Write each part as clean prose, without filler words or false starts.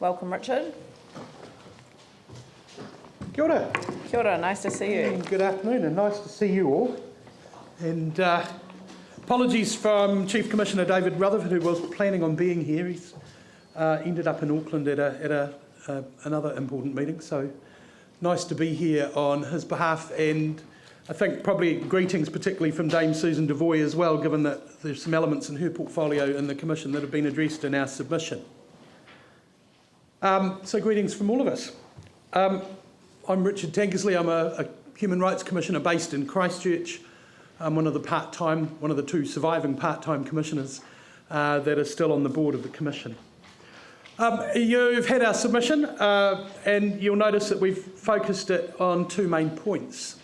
Welcome, Richard. Kia ora. Kia ora, nice to see you. And good afternoon, and nice to see you all. And apologies from Chief Commissioner David Rutherford, who was planning on being here. He's ended up in Auckland at another important meeting, so nice to be here on his behalf. And I think probably greetings particularly from Dame Susan Devoy as well, given that there's some elements in her portfolio in the Commission that have been addressed in our submission. So greetings from all of us. I'm Richard Tankersley. I'm a Human Rights Commissioner based in Christchurch. I'm one of the two surviving part-time commissioners that are still on the board of the Commission. You've had our submission, and you'll notice that we've focused it on two main points.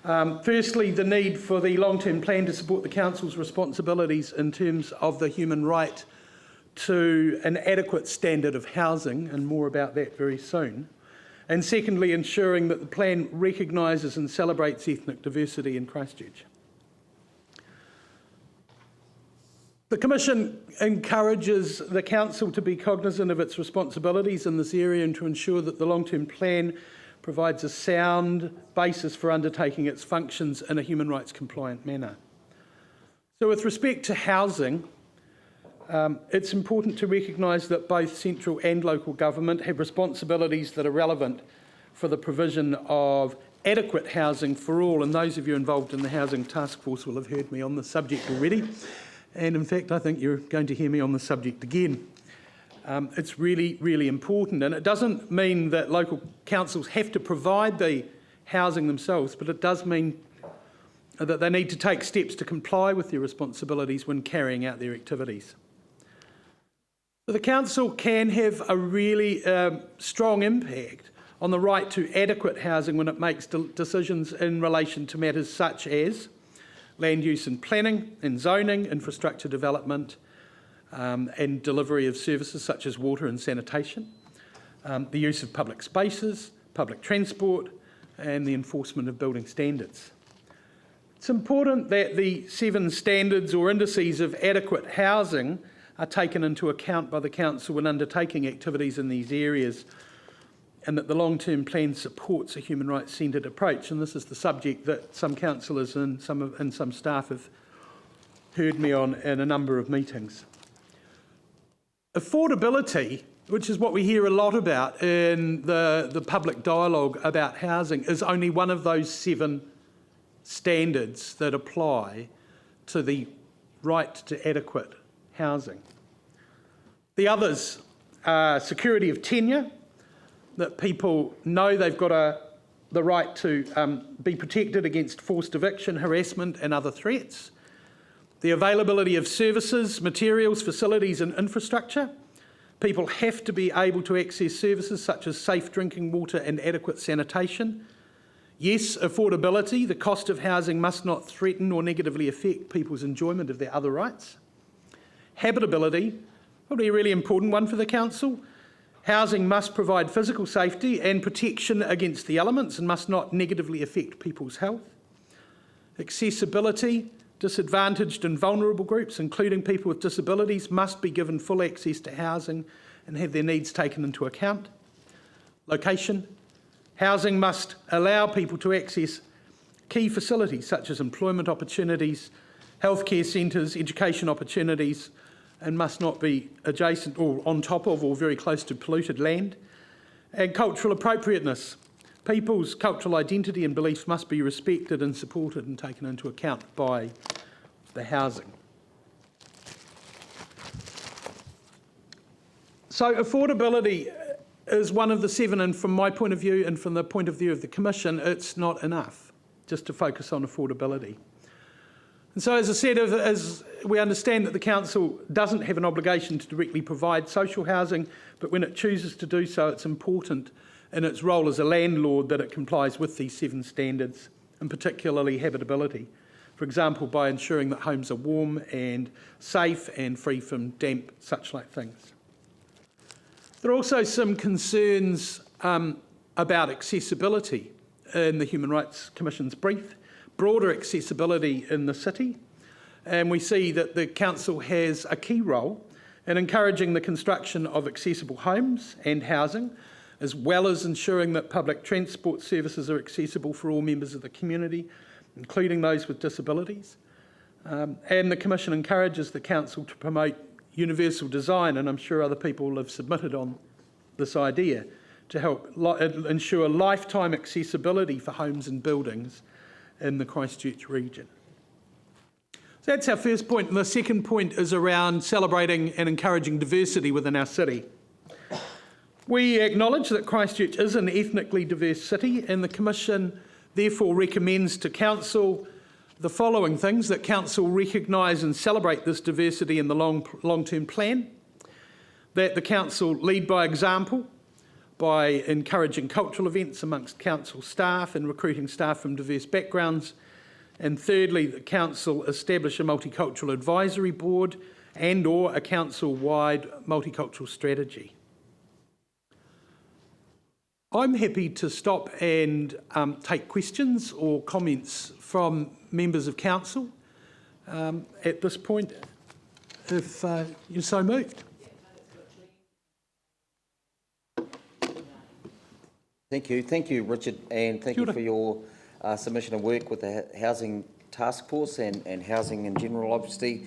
Firstly, the need for the long-term plan to support the Council's responsibilities in terms of the human right to an adequate standard of housing, and more about that very soon. And secondly, ensuring that the plan recognises and celebrates ethnic diversity in Christchurch. The Commission encourages the Council to be cognisant of its responsibilities in this area and to ensure that the long-term plan provides a sound basis for undertaking its functions in a human rights compliant manner. So with respect to housing, it's important to recognise that both central and local government have responsibilities that are relevant for the provision of adequate housing for all, and those of you involved in the Housing Task Force will have heard me on the subject already, and in fact I think you're going to hear me on the subject again. It's really, really important, and it doesn't mean that local councils have to provide the housing themselves, but it does mean that they need to take steps to comply with their responsibilities when carrying out their activities. The Council can have a really strong impact on the right to adequate housing when it makes decisions in relation to matters such as land use and planning and zoning, infrastructure development and delivery of services such as water and sanitation, the use of public spaces, public transport and the enforcement of building standards. It's important that the 7 standards or indices of adequate housing are taken into account by the Council when undertaking activities in these areas, and that the long-term plan supports a human rights centred approach. And this is the subject that some councillors and some staff have heard me on in a number of meetings. Affordability, which is what we hear a lot about in the public dialogue about housing, is only one of those 7 standards that apply to the right to adequate housing. The others are security of tenure, that people know they've got the right to be protected against forced eviction, harassment and other threats. The availability of services, materials, facilities and infrastructure. People have to be able to access services such as safe drinking water and adequate sanitation. Yes, affordability. The cost of housing must not threaten or negatively affect people's enjoyment of their other rights. Habitability, probably a really important one for the Council. Housing must provide physical safety and protection against the elements and must not negatively affect people's health. Accessibility, disadvantaged and vulnerable groups, including people with disabilities, must be given full access to housing and have their needs taken into account. Location, housing must allow people to access key facilities such as employment opportunities, healthcare centres, education opportunities, and must not be adjacent or on top of or very close to polluted land. And cultural appropriateness. People's cultural identity and beliefs must be respected and supported and taken into account by the housing. So affordability is one of the 7, and from my point of view and from the point of view of the Commission, it's not enough just to focus on affordability. And so, as I said, as we understand that the Council doesn't have an obligation to directly provide social housing, but when it chooses to do so, it's important in its role as a landlord that it complies with these 7 standards, and particularly habitability. For example, by ensuring that homes are warm and safe and free from damp, such like things. There are also some concerns about accessibility in the Human Rights Commission's brief. Broader accessibility in the city, and we see that the Council has a key role and encouraging the construction of accessible homes and housing, as well as ensuring that public transport services are accessible for all members of the community, including those with disabilities. And the Commission encourages the Council to promote universal design, and I'm sure other people have submitted on this idea, to help ensure lifetime accessibility for homes and buildings in the Christchurch region. So that's our first point, and the second point is around celebrating and encouraging diversity within our city. We acknowledge that Christchurch is an ethnically diverse city, and the Commission therefore recommends to Council the following things: that Council recognise and celebrate this diversity in the long-term plan, that the Council lead by example by encouraging cultural events amongst Council staff and recruiting staff from diverse backgrounds, and thirdly, the Council establish a multicultural advisory board and or a council-wide multicultural strategy. I'm happy to stop and take questions or comments from members of Council at this point, if you're so moved. Thank you, Richard, and thank you for your submission of work with the Housing Task Force and housing in general. Obviously,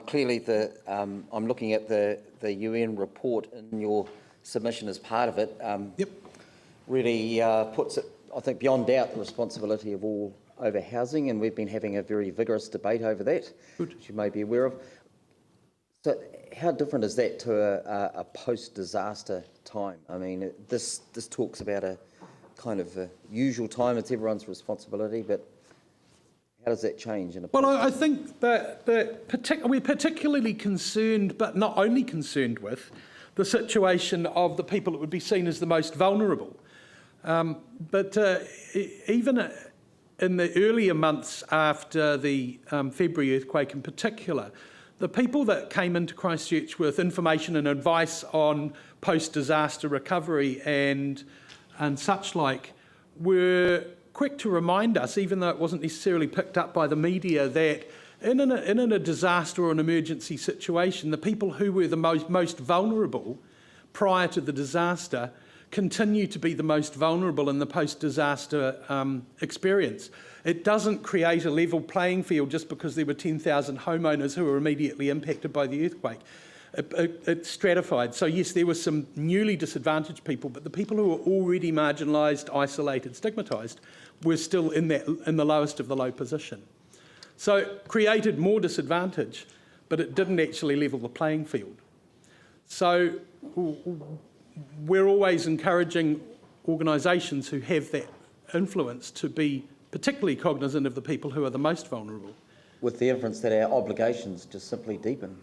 clearly, I'm looking at the UN report in your submission as part of it. Yep. Really puts it, I think, beyond doubt the responsibility of all over housing, and we've been having a very vigorous debate over that, Good. which you may be aware of. So, how different is that to a post-disaster time? I mean, this talks about a kind of a usual time. It's everyone's responsibility, but how does that change? Well, I think that we're particularly concerned, but not only concerned with, the situation of the people that would be seen as the most vulnerable. But even in the earlier months after the February earthquake in particular, the people that came into Christchurch with information and advice on post-disaster recovery and such like were quick to remind us, even though it wasn't necessarily picked up by the media, that in a disaster or an emergency situation, the people who were the most vulnerable prior to the disaster continue to be the most vulnerable in the post-disaster experience. It doesn't create a level playing field just because there were 10,000 homeowners who were immediately impacted by the earthquake. It's stratified. So yes, there were some newly disadvantaged people, but the people who were already marginalised, isolated, stigmatised were still in the lowest of the low position. So it created more disadvantage, but it didn't actually level the playing field. So we're always encouraging organisations who have that influence to be particularly cognisant of the people who are the most vulnerable. With the inference that our obligations just simply deepen.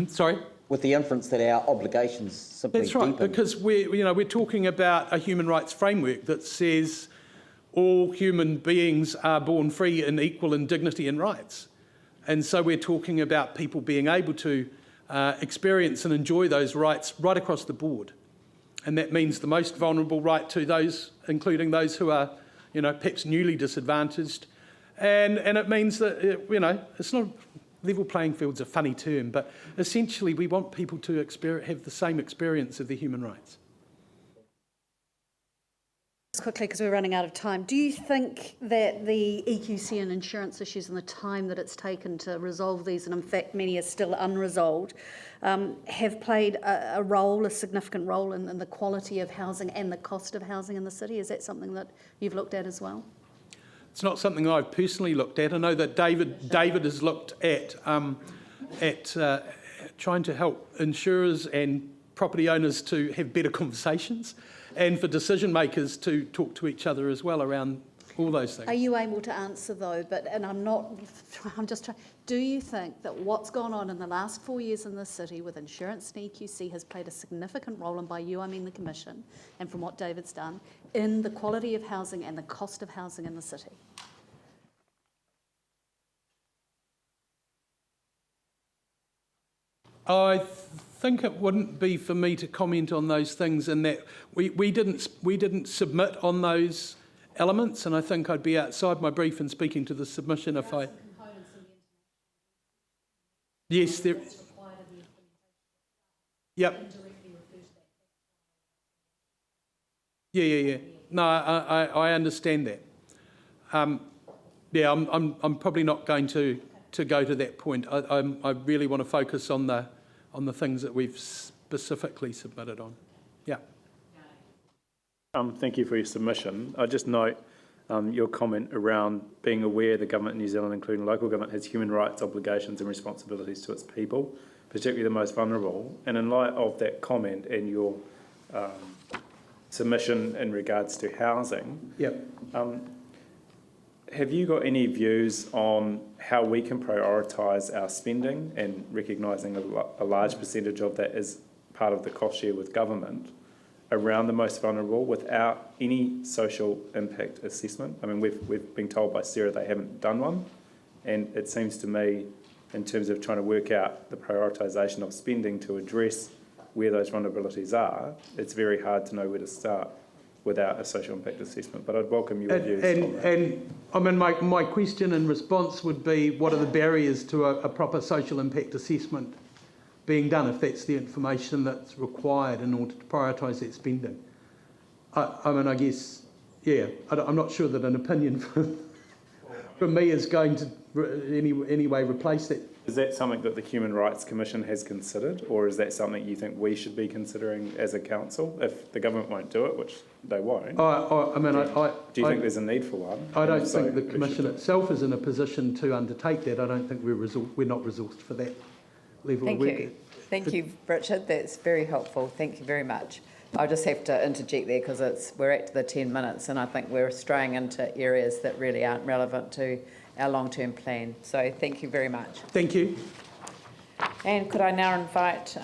Sorry? With the inference that our obligations simply deepen. That's right, because we're talking about a human rights framework that says all human beings are born free and equal in dignity and rights. And so we're talking about people being able to experience and enjoy those rights right across the board. And that means the most vulnerable right to those, including those who are, perhaps newly disadvantaged. And it means that, it's not, level playing field's a funny term, but essentially we want people to have the same experience of their human rights. Just quickly, because we're running out of time, do you think that the EQC and insurance issues and the time that it's taken to resolve these, and in fact many are still unresolved, have played a significant role in the quality of housing and the cost of housing in the city? Is that something that you've looked at as well? It's not something I've personally looked at. I know that David has looked at trying to help insurers and property owners to have better conversations, and for decision makers to talk to each other as well around all those things. Are you able to answer though? Do you think that what's gone on in the last 4 years in this city with insurance and EQC has played a significant role, and by you I mean the Commission, and from what David's done, in the quality of housing and the cost of housing in the city? I think it wouldn't be for me to comment on those things, in that we didn't submit on those elements, and I think I'd be outside my brief in speaking to the submission if I. Yes, there. Yep. Yeah. No, I understand that. Yeah, I'm probably not going to go to that point. I really want to focus on the things that we've specifically submitted on. Yeah. Thank you for your submission. I just note your comment around being aware the government in New Zealand, including local government, has human rights obligations and responsibilities to its people, particularly the most vulnerable. And in light of that comment and your submission in regards to housing, Yep. have you got any views on how we can prioritise our spending and recognising a large percentage of that is part of the cost share with government around the most vulnerable without any social impact assessment? I mean, we've been told by Sarah they haven't done one, and it seems to me, in terms of trying to work out the prioritisation of spending to address where those vulnerabilities are, it's very hard to know where to start without a social impact assessment. But I'd welcome your views on that. And I mean, my question in response would be, what are the barriers to a proper social impact assessment being done, if that's the information that's required in order to prioritise that spending? I mean, I guess, yeah, I'm not sure that an opinion from me is going to any way replace that. Is that something that the Human Rights Commission has considered, or is that something you think we should be considering as a council if the government won't do it, which they won't? Do you think there's a need for one? I don't think the Commission itself is in a position to undertake that. I don't think we're not resourced for that level of work. Thank you, Richard. That's very helpful. Thank you very much. I'll just have to interject there because we're at the 10 minutes and I think we're straying into areas that really aren't relevant to our long-term plan. So thank you very much. Thank you. And could I now invite